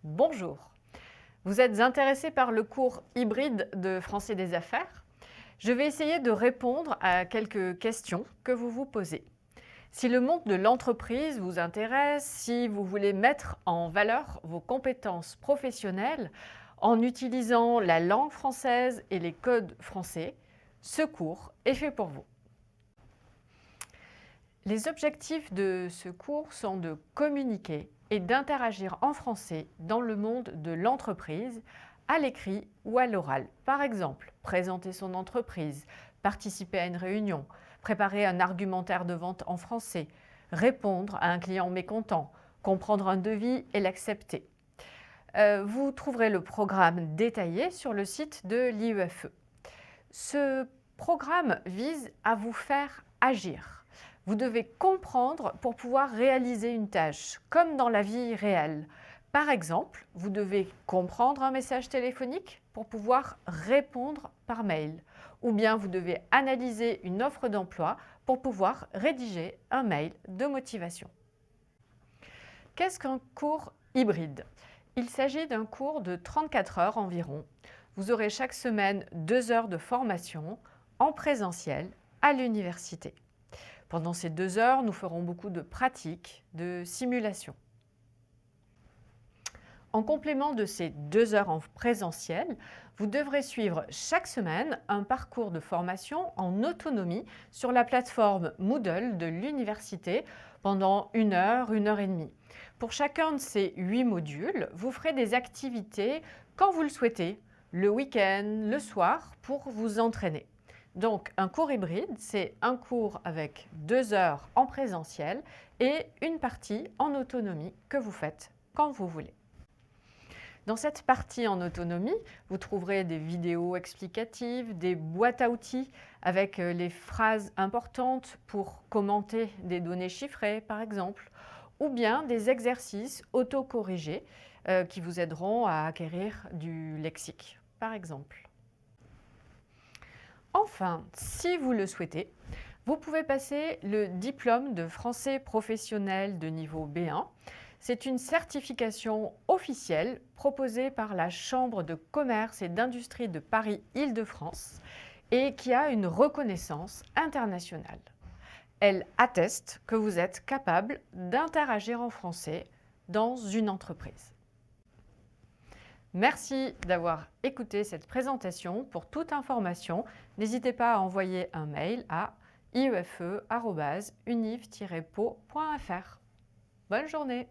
Bonjour. Vous êtes intéressé par le cours hybride de français des affaires? Je vais essayer de répondre à quelques questions que vous vous posez. Si le monde de l'entreprise vous intéresse, si vous voulez mettre en valeur vos compétences professionnelles en utilisant la langue française et les codes français, ce cours est fait pour vous. Les objectifs de ce cours sont de communiquer et d'interagir en français dans le monde de l'entreprise, à l'écrit ou à l'oral. Par exemple, présenter son entreprise, participer à une réunion, préparer un argumentaire de vente en français, répondre à un client mécontent, comprendre un devis et l'accepter. Vous trouverez le programme détaillé sur le site de l'IEFE. Ce programme vise à vous faire agir. Vous devez comprendre pour pouvoir réaliser une tâche, comme dans la vie réelle. Par exemple, vous devez comprendre un message téléphonique pour pouvoir répondre par mail. Ou bien vous devez analyser une offre d'emploi pour pouvoir rédiger un mail de motivation. Qu'est-ce qu'un cours hybride? Il s'agit d'un cours de 34 heures environ. Vous aurez chaque semaine 2 heures de formation en présentiel à l'université. Pendant ces 2 heures, nous ferons beaucoup de pratiques, de simulations. En complément de ces 2 heures en présentiel, vous devrez suivre chaque semaine un parcours de formation en autonomie sur la plateforme Moodle de l'université pendant 1 heure et demie. Pour chacun de ces 8 modules, vous ferez des activités quand vous le souhaitez, le week-end, le soir, pour vous entraîner. Donc, un cours hybride, c'est un cours avec 2 heures en présentiel et une partie en autonomie que vous faites quand vous voulez. Dans cette partie en autonomie, vous trouverez des vidéos explicatives, des boîtes à outils avec les phrases importantes pour commenter des données chiffrées, par exemple, ou bien des exercices autocorrigés qui vous aideront à acquérir du lexique, par exemple. Enfin, si vous le souhaitez, vous pouvez passer le diplôme de français professionnel de niveau B1. C'est une certification officielle proposée par la Chambre de commerce et d'industrie de Paris-Île-de-France et qui a une reconnaissance internationale. Elle atteste que vous êtes capable d'interagir en français dans une entreprise. Merci d'avoir écouté cette présentation. Pour toute information, n'hésitez pas à envoyer un mail à iefe@univ-po.fr. Bonne journée!